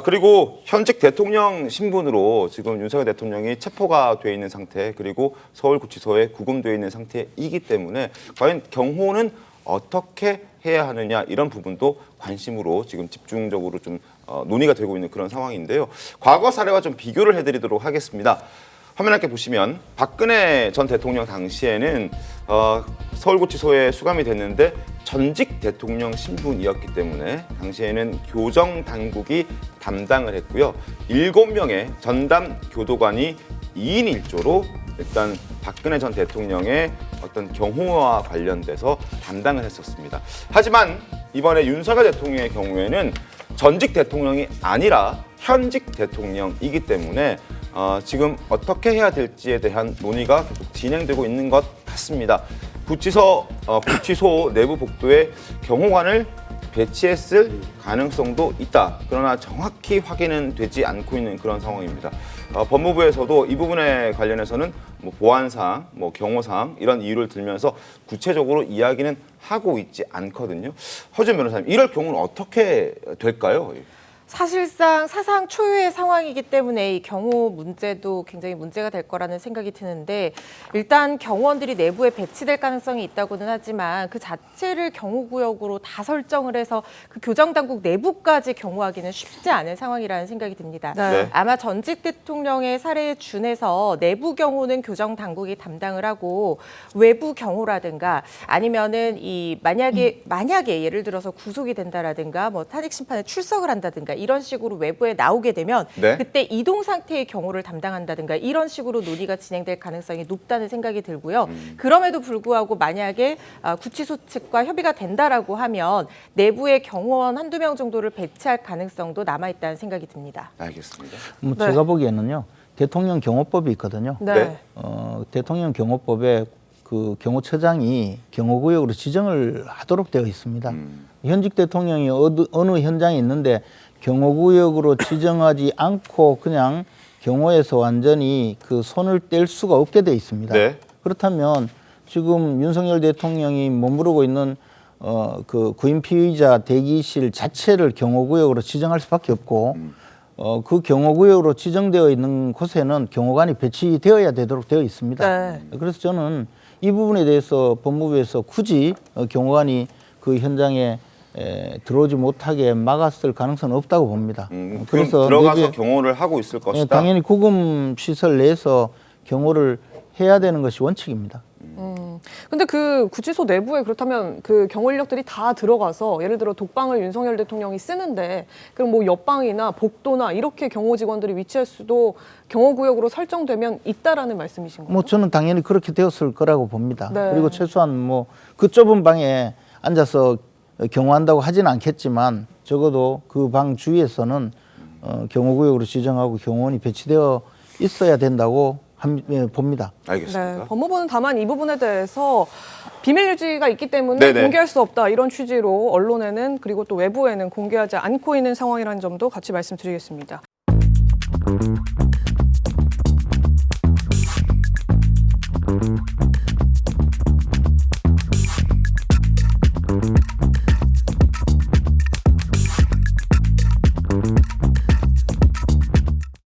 그리고 현직 대통령 신분으로 지금 윤석열 대통령이 체포가 돼 있는 상태, 그리고 서울구치소에 구금되어 있는 상태이기 때문에 과연 경호는 어떻게 해야 하느냐, 이런 부분도 관심으로 지금 집중적으로 좀 논의가 되고 있는 그런 상황인데요. 과거 사례와 좀 비교를 해드리도록 하겠습니다. 화면 함께 보시면 박근혜 전 대통령 당시에는 서울구치소에 수감이 됐는데 전직 대통령 신분이었기 때문에 당시에는 교정당국이 담당을 했고요. 7명의 전담 교도관이 2인 1조로 일단 박근혜 전 대통령의 어떤 경호와 관련돼서 담당을 했었습니다. 하지만 이번에 윤석열 대통령의 경우에는 전직 대통령이 아니라 현직 대통령이기 때문에 지금 어떻게 해야 될지에 대한 논의가 계속 진행되고 있는 것 같습니다. 구치소 내부 복도에 경호관을 배치했을 가능성도 있다. 그러나 정확히 확인은 되지 않고 있는 그런 상황입니다. 법무부에서도 이 부분에 관련해서는 뭐 보안상, 뭐 경호상 이런 이유를 들면서 구체적으로 이야기는 하고 있지 않거든요. 허준 변호사님, 이럴 경우는 어떻게 될까요? 사실상 사상 초유의 상황이기 때문에 이 경호 문제도 굉장히 문제가 될 거라는 생각이 드는데, 일단 경호원들이 내부에 배치될 가능성이 있다고는 하지만 그 자체를 경호구역으로 다 설정을 해서 그 교정당국 내부까지 경호하기는 쉽지 않은 상황이라는 생각이 듭니다. 네. 아마 전직 대통령의 사례에 준해서 내부 경호는 교정당국이 담당을 하고 외부 경호라든가 아니면은 만약에 예를 들어서 구속이 된다라든가 뭐 탄핵 심판에 출석을 한다든가 이런 식으로 외부에 나오게 되면 네. 그때 이동 상태의 경호를 담당한다든가 이런 식으로 논의가 진행될 가능성이 높다는 생각이 들고요. 그럼에도 불구하고 만약에 구치소 측과 협의가 된다라고 하면 내부에 경호원 한두 명 정도를 배치할 가능성도 남아있다는 생각이 듭니다. 알겠습니다. 뭐 네. 제가 보기에는요, 대통령 경호법이 있거든요. 네. 대통령 경호법에 그 경호처장이 경호구역으로 지정을 하도록 되어 있습니다. 현직 대통령이 어느 현장에 있는데 경호구역으로 지정하지 않고 그냥 경호에서 완전히 그 손을 뗄 수가 없게 돼 있습니다. 네. 그렇다면 지금 윤석열 대통령이 머무르고 있는 그 구인 피의자 대기실 자체를 경호구역으로 지정할 수밖에 없고 그 경호구역으로 지정되어 있는 곳에는 경호관이 배치되어야 되도록 되어 있습니다. 네. 그래서 저는 이 부분에 대해서 법무부에서 굳이 경호관이 그 현장에 들어오지 못하게 막았을 가능성은 없다고 봅니다. 그래서 들어가서 경호를 하고 있을 것이다. 당연히 구금 시설 내에서 경호를 해야 되는 것이 원칙입니다. 근데 그 구치소 내부에 그렇다면 그 경호 인력들이 다 들어가서 예를 들어 독방을 윤석열 대통령이 쓰는데 그럼 뭐 옆방이나 복도나 이렇게 경호 직원들이 위치할 수도 경호구역으로 설정되면 있다라는 말씀이신 거죠? 뭐 저는 당연히 그렇게 되었을 거라고 봅니다. 네. 그리고 최소한 뭐 그 좁은 방에 앉아서 경호한다고 하지는 않겠지만 적어도 그 방 주위에서는 경호구역으로 지정하고 경호원이 배치되어 있어야 된다고 봅니다. 알겠습니다. 네, 법무부는 다만 이 부분에 대해서 비밀 유지가 있기 때문에 네네. 공개할 수 없다 이런 취지로 언론에는 그리고 또 외부에는 공개하지 않고 있는 상황이라는 점도 같이 말씀드리겠습니다.